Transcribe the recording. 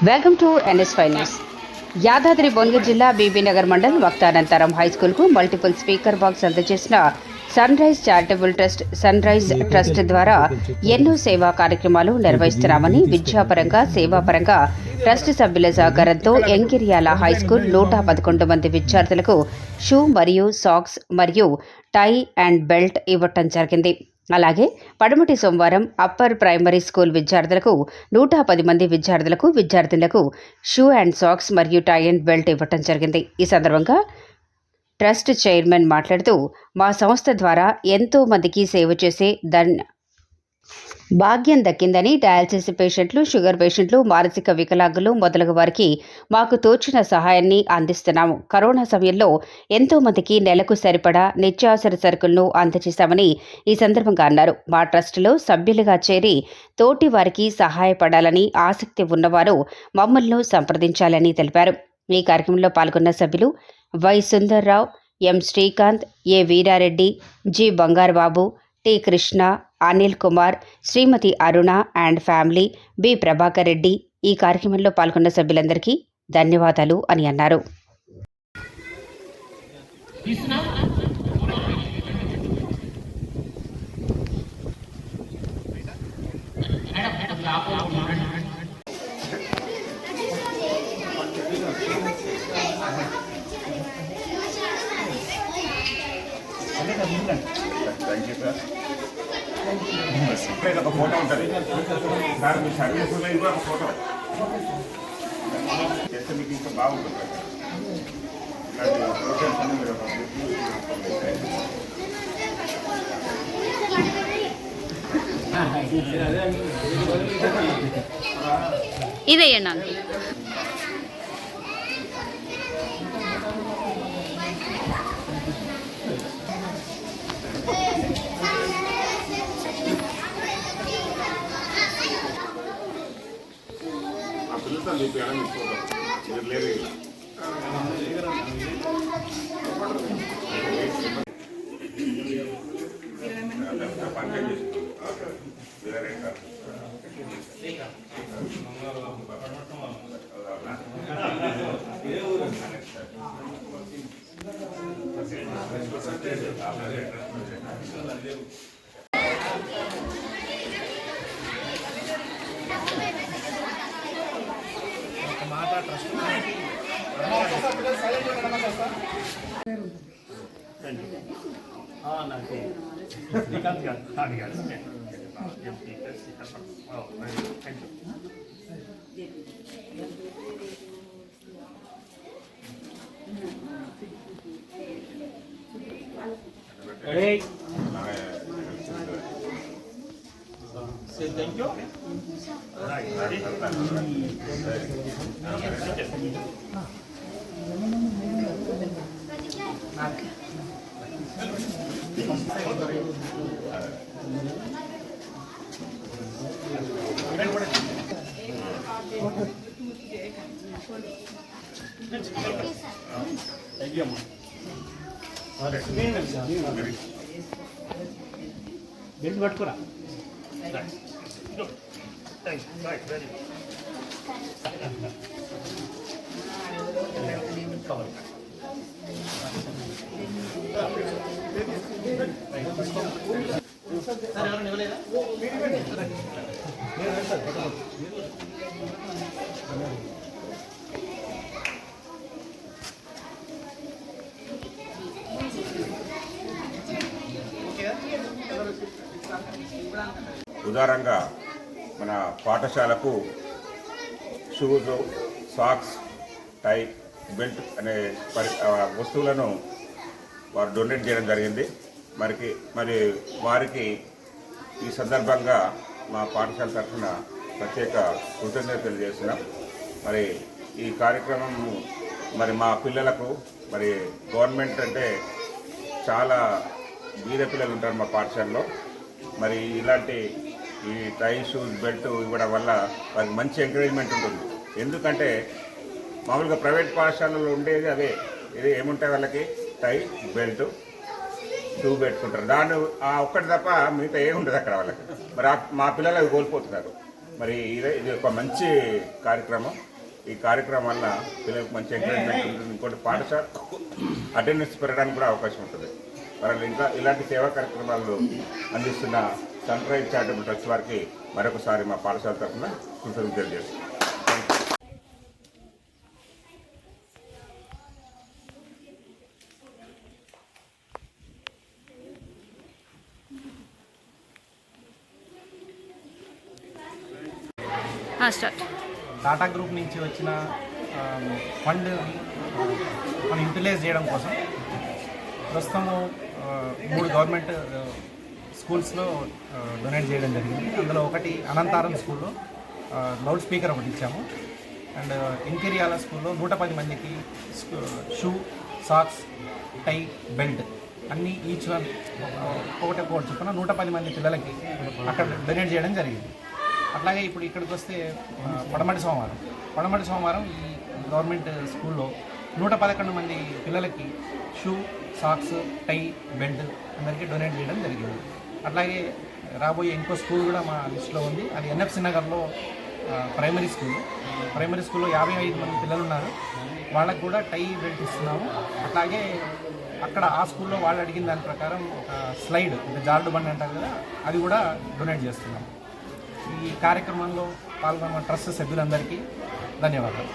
Welcome to ఎన్ఎస్5 news. Yadadri Bhuvanagiri జిల్లా బీబీనగర్ మండల్ వక్తానంతరం హైస్కూల్కు మల్టిపుల్ స్పీకర్ బాక్స్ అందజేసిన sun rise charitable trust. Sun rise trust ద్వారా ఎన్నో సేవా కార్యక్రమాలు నిర్వహిస్తున్నామని, విద్యాపరంగా సేవాపరంగా ట్రస్ట్ సభ్యుల సహకారంతో ఎంకిర్యాల హైస్కూల్ 111 మంది విద్యార్థులకు షూ మరియు సాక్స్ మరియు టై అండ్ బెల్ట్ ఇవ్వటం జరిగింది. అలాగే పడమటి సోమవారం అప్పర్ ప్రైమరీ స్కూల్ విద్యార్థులకు 110 మంది విద్యార్థులకు షూ అండ్ సాక్స్ మరియు టై అండ్ బెల్ట్ ఇవ్వటం జరిగింది. ఈ సందర్భంగా ట్రస్ట్ చైర్మన్ మాట్లాడుతూ, మా సంస్థ ద్వారా ఎంతో మందికి సేవ చేసే భాగ్యం దక్కిందని, డయాలసిస్ పేషెంట్లు, షుగర్ పేషెంట్లు, మానసిక వికలాంగులు మొదలగు వారికి మాకు తోచిన సహాయాన్ని అందిస్తున్నాము. కరోనా సమయంలో ఎంతో మందికి నెలకు సరిపడా నిత్యావసర సరుకులను అందజేశామని ఈ సందర్భంగా అన్నారు. మా ట్రస్టులో సభ్యులుగా చేరి తోటి వారికి సహాయపడాలని ఆసక్తి ఉన్నవారు మమ్మల్ని సంప్రదించాలని తెలిపారు. ఈ కార్యక్రమంలో పాల్గొన్న సభ్యులు Y Sundarrao, M Srikanth, A Veerareddy, G Bangarababu, T Krishna, Anil Kumar, Srimati Aruna and family, B Prabhakar Reddy. ఈ కార్యక్రమంలో పాల్గొన్న సభ్యులందరికీ ధన్యవాదాలు అని అన్నారు. ఒక ఫోటో ఉంటుంది సార్, మీ సర్వీస్లో ఇది ఒక ఫోటో చేస్తే మీకు ఇంకా బాగుంటుంది. ఇదేనా పిలుస్తాను మీకు ఎలా తీసుకోవడం మీరు లేదు ఇలా panchayat Say thank you. Bill పట్టుకురా. ఉదారంగా మన పాఠశాలకు షూస్, సాక్స్, టై, బెల్ట్ అనే వస్తువులను వారు డొనేట్ చేయడం జరిగింది. మరి వారికి ఈ సందర్భంగా మా పాఠశాల తరఫున ప్రత్యేక కృతజ్ఞతలు తెలియజేస్తున్నాం. మరి ఈ కార్యక్రమం మరి మా పిల్లలకు మరి గవర్నమెంట్ అంటే చాలా బీద పిల్లలు ఉంటారు మా పాఠశాలలో. మరి ఇలాంటి ఈ టై, షూస్, బెల్ట్ ఇవ్వడం వల్ల వారికి మంచి ఎంకరేజ్మెంట్ ఉంటుంది. ఎందుకంటే మామూలుగా ప్రైవేట్ పాఠశాలలో ఉండేది అదే, ఇది ఏముంటాయి వాళ్ళకి టై, బెల్ట్, షూ పెట్టుకుంటారు. దాన్ని ఒక్కటి తప్ప మిగతా ఏముండదు అక్కడ వాళ్ళకి. మరి మా పిల్లలు అవి కోల్పోతున్నారు. మరి ఇది ఒక మంచి కార్యక్రమం. ఈ కార్యక్రమం వల్ల పిల్లలకు మంచి ఎంకరేజ్మెంట్ ఉంటుంది. ఇంకోటి పాఠశాల అటెండెన్స్ పెరగడానికి కూడా అవకాశం ఉంటుంది. మరి ఇంకా ఇలాంటి సేవా కార్యక్రమాలు అందిస్తున్న సన్ రైజ్ చారిటబుల్ ట్రస్ట్ వారికి మరొకసారి మా పాఠశాల తరఫున కృతజ్ఞతలు తెలియజేస్తున్నాం. టాటా గ్రూప్ నుంచి వచ్చిన ఫండ్ మనం యూటిలైజ్ చేయడం కోసం ప్రస్తుతము 3 గవర్నమెంట్ స్కూల్స్లో డొనేట్ చేయడం జరిగింది. అందులో ఒకటి అనంతారం స్కూల్లో లౌడ్ స్పీకర్ ఒకటి ఇచ్చాము. అండ్ ఇంకిరియాల స్కూల్లో 110 మందికి షూ, సాక్స్, టై, బెల్ట్ అన్నీ ఈచ్ వన్ ఒకటి చొప్పున 110 మంది పిల్లలకి అక్కడ డొనేట్ చేయడం జరిగింది. అట్లాగే ఇప్పుడు ఇక్కడికి వస్తే పడమటి సోమవారం ఈ గవర్నమెంట్ స్కూల్లో 111 మంది పిల్లలకి షూ, సాక్స్, టై, బెల్ట్ అందరికీ డొనేట్ చేయడం జరిగింది. అట్లాగే రాబోయే ఇంకో స్కూల్ కూడా మా లిస్టులో ఉంది. అది ఎన్ఎఫ్సి నగర్లో ప్రైమరీ స్కూల్లో 55 మంది పిల్లలు ఉన్నారు. వాళ్ళకు కూడా టై, బెల్ట్ ఇస్తున్నాము. అట్లాగే అక్కడ ఆ స్కూల్లో వాళ్ళు అడిగిన దాని ప్రకారం ఒక స్లైడ్, అంటే జారుడు బండి అంటారు కదా, అది కూడా డొనేట్ చేస్తున్నాము. ఈ కార్యక్రమంలో పాల్గొన్న ట్రస్ట్ సభ్యులందరికీ ధన్యవాదాలు.